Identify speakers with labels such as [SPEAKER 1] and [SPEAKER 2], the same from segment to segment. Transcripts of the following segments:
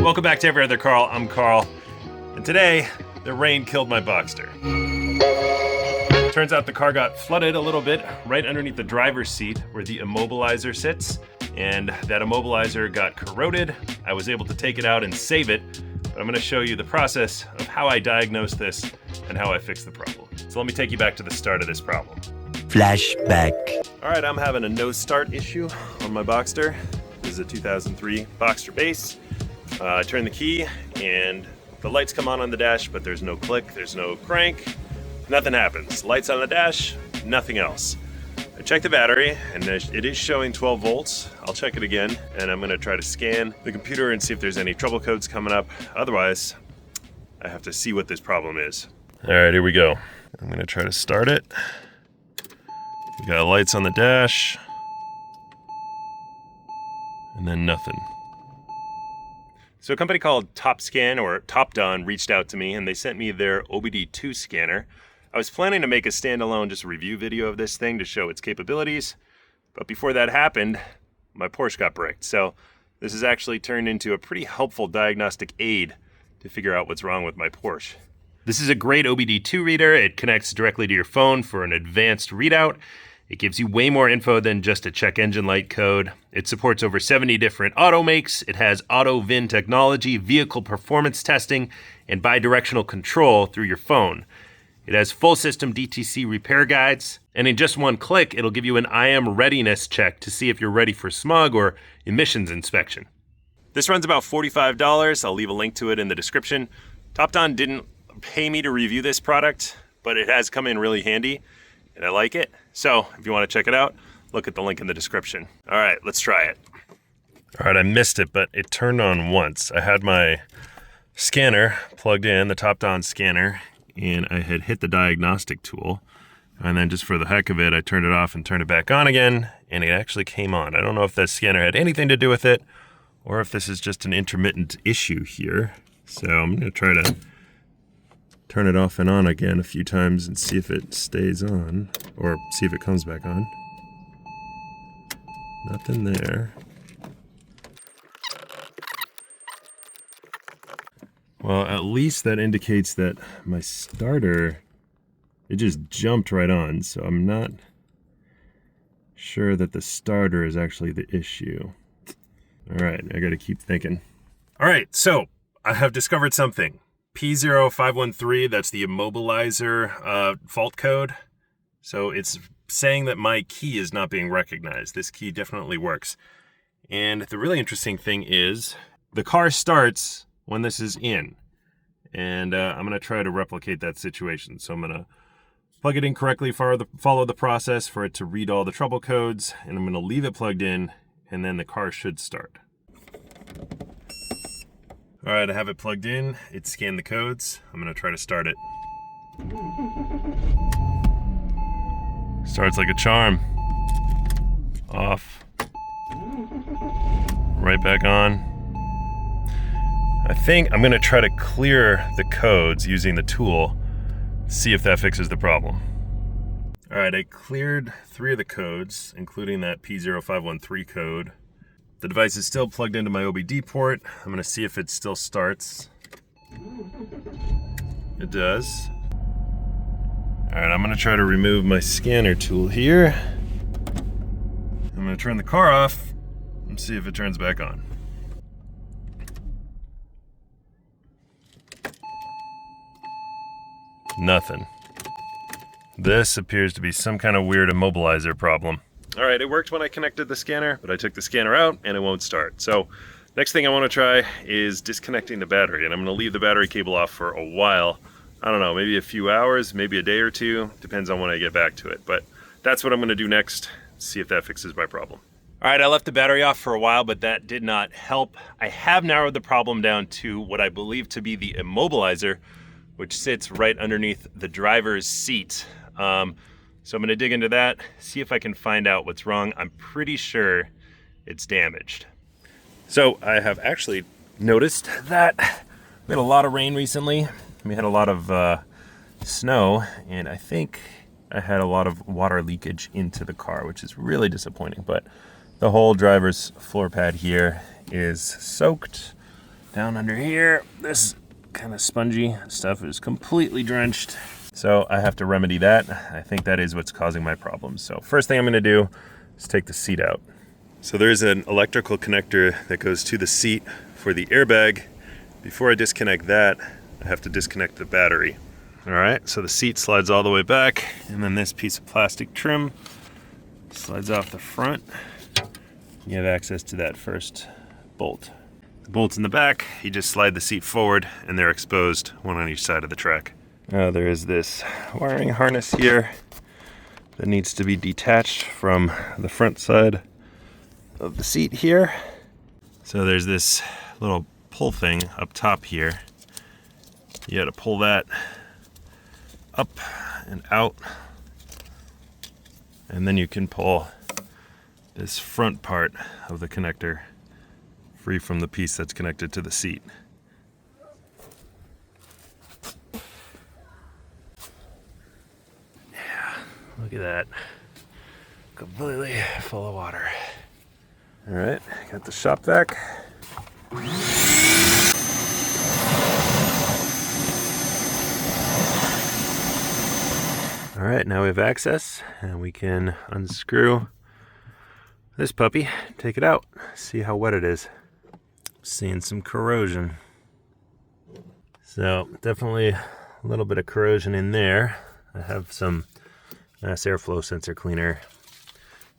[SPEAKER 1] Welcome back to Every Other Carl. I'm Carl, and today the rain killed my Boxster. Turns out the car got flooded a little bit right underneath the driver's seat where the immobilizer sits, and that immobilizer got corroded. I was able to take it out and save it, but I'm going to show you the process of how I diagnosed this and how I fixed the problem. So let me take you back to the start of this problem.
[SPEAKER 2] Flashback.
[SPEAKER 1] All right, I'm having a no start issue on my Boxster. This is a 2003 Boxster base. I turn the key and the lights come on the dash, but there's no click, there's no crank, nothing happens. Lights on the dash, nothing else. I check the battery and it is showing 12 volts. I'll check it again and I'm gonna try to scan the computer and see if there's any trouble codes coming up. Otherwise, I have to see what this problem is. All right, here we go. I'm gonna try to start it. We got lights on the dash and then nothing. So a company called TopDon reached out to me and they sent me their OBD2 scanner. I was planning to make a standalone just review video of this thing to show its capabilities, but before that happened, my Porsche got bricked. So this has actually turned into a pretty helpful diagnostic aid to figure out what's wrong with my Porsche. This is a great OBD2 reader. It connects directly to your phone for an advanced readout. It gives you way more info than just a check engine light code. It supports over 70 different auto makes. It has auto VIN technology, vehicle performance testing, and bidirectional control through your phone. It has full system DTC repair guides, and in just one click, it'll give you an IM readiness check to see if you're ready for smog or emissions inspection. This runs about $45. I'll leave a link to it in the description. TopDon didn't pay me to review this product, but it has come in really handy, and I like it. So if you want to check it out, look at the link in the description. All right, let's try it. All right, I missed it, but it turned on once. I had my scanner plugged in, the TopDon scanner, and I had hit the diagnostic tool. And then just for the heck of it, I turned it off and turned it back on again, and it actually came on. I don't know if that scanner had anything to do with it, or if this is just an intermittent issue here. So I'm gonna try to turn it off and on again a few times and see if it stays on, or see if it comes back on. Nothing there. Well, at least that indicates that my starter, it just jumped right on, so I'm not sure that the starter is actually the issue. All right, I gotta keep thinking. All right, so I have discovered something. P0513, that's the immobilizer fault code. So it's saying that my key is not being recognized. This key definitely works. And the really interesting thing is the car starts when this is in. And I'm gonna try to replicate that situation. So I'm gonna plug it in correctly, follow the process for it to read all the trouble codes, and I'm gonna leave it plugged in, and then the car should start. All right, I have it plugged in. It scanned the codes. I'm gonna try to start it. Starts like a charm. Off. Right back on. I think I'm gonna try to clear the codes using the tool, see if that fixes the problem. All right, I cleared 3 of the codes, including that P0513 code. The device is still plugged into my OBD port. I'm gonna see if it still starts. It does. All right, I'm gonna try to remove my scanner tool here. I'm gonna turn the car off and see if it turns back on. Nothing. This appears to be some kind of weird immobilizer problem. All right, it worked when I connected the scanner, but I took the scanner out and it won't start. So next thing I want to try is disconnecting the battery, and I'm going to leave the battery cable off for a while. I don't know, maybe a few hours, maybe a day or two, depends on when I get back to it. But that's what I'm going to do next, see if that fixes my problem. All right, I left the battery off for a while, but that did not help. I have narrowed the problem down to what I believe to be the immobilizer, which sits right underneath the driver's seat. So I'm gonna dig into that, see if I can find out what's wrong. I'm pretty sure it's damaged. So I have actually noticed that we had a lot of rain recently. We had a lot of snow, and I think I had a lot of water leakage into the car, which is really disappointing. But the whole driver's floor pad here is soaked Down under here, this kind of spongy stuff is completely drenched. So I have to remedy that. I think that is what's causing my problems. So first thing I'm gonna do is take the seat out. So there's an electrical connector that goes to the seat for the airbag. Before I disconnect that, I have to disconnect the battery. All right, so the seat slides all the way back, and then this piece of plastic trim slides off the front. You have access to that first bolt. The bolts in the back, you just slide the seat forward and they're exposed, one on each side of the track. Now there is this wiring harness here that needs to be detached from the front side of the seat here. So there's this little pull thing up top here. You gotta pull that up and out, and then you can pull this front part of the connector free from the piece that's connected to the seat. Yeah, look at that. Completely full of water. All right, got the shop vac. All right, now we have access and we can unscrew this puppy, take it out, see how wet it is. Seeing some corrosion. So definitely a little bit of corrosion in there. I have some mass airflow sensor cleaner.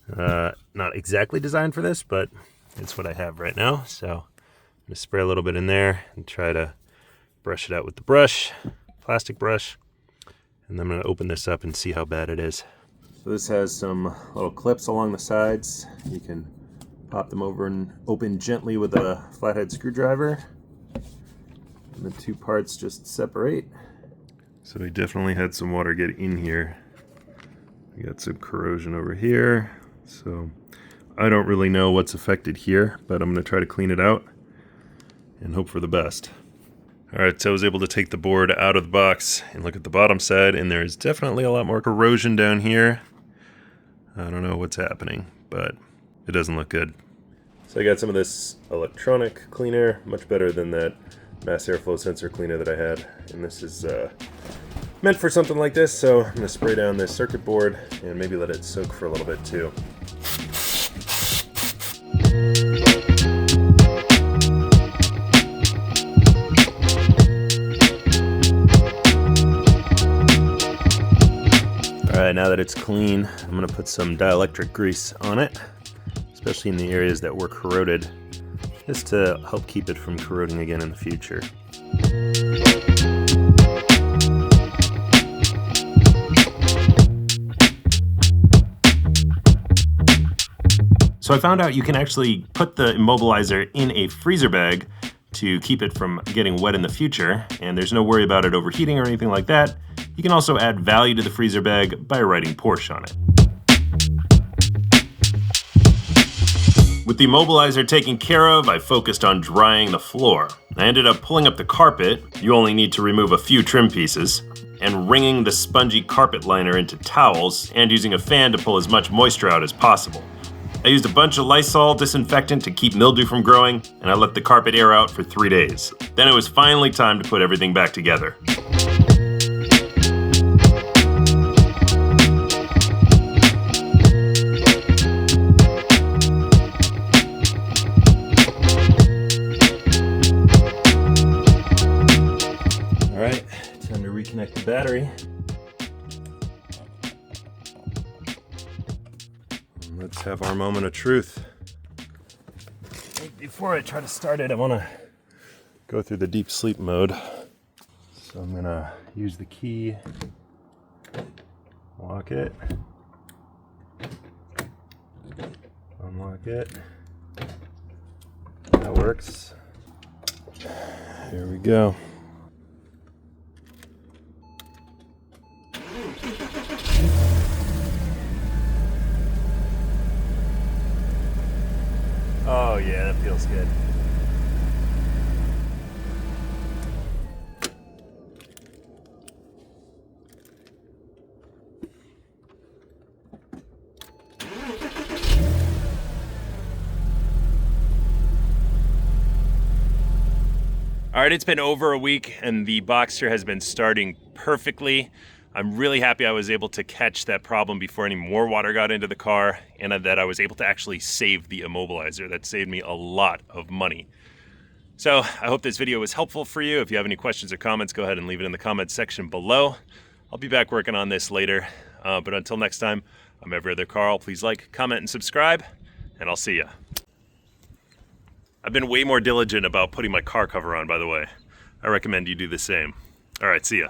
[SPEAKER 1] Not exactly designed for this, but it's what I have right now. So I'm gonna spray a little bit in there and try to brush it out with the brush, plastic brush. And then I'm gonna open this up and see how bad it is. So this has some little clips along the sides. You can pop them over and open gently with a flathead screwdriver. And the two parts just separate. So we definitely had some water get in here. We got some corrosion over here. So I don't really know what's affected here, but I'm gonna try to clean it out and hope for the best. All right, so I was able to take the board out of the box and look at the bottom side, and there's definitely a lot more corrosion down here. I don't know what's happening, but it doesn't look good. So I got some of this electronic cleaner, much better than that mass airflow sensor cleaner that I had. And this is meant for something like this, so I'm gonna spray down this circuit board and maybe let it soak for a little bit too. Alright, now that it's clean, I'm going to put some dielectric grease on it, especially in the areas that were corroded, just to help keep it from corroding again in the future. So I found out you can actually put the Immobilizer in a freezer bag to keep it from getting wet in the future, and there's no worry about it overheating or anything like that. You can also add value to the freezer bag by writing Porsche on it. With the Immobilizer taken care of, I focused on drying the floor. I ended up pulling up the carpet, you only need to remove a few trim pieces, and wringing the spongy carpet liner into towels, and using a fan to pull as much moisture out as possible. I used a bunch of Lysol disinfectant to keep mildew from growing, and I let the carpet air out for 3 days. Then it was finally time to put everything back together. Alright, time to reconnect the battery. Let's have our moment of truth. Before I try to start it, I want to go through the deep sleep mode. So I'm going to use the key, lock it, unlock it. That works. Here we go. Oh yeah, that feels good. right, it's been over a week and the Boxster has been starting perfectly. I'm really happy I was able to catch that problem before any more water got into the car, and that I was able to actually save the immobilizer. That saved me a lot of money. So I hope this video was helpful for you. If you have any questions or comments, go ahead and leave it in the comments section below. I'll be back working on this later. But until next time, I'm Every Other Carl. Please like, comment, and subscribe, and I'll see ya. I've been way more diligent about putting my car cover on, by the way. I recommend you do the same. All right, see ya.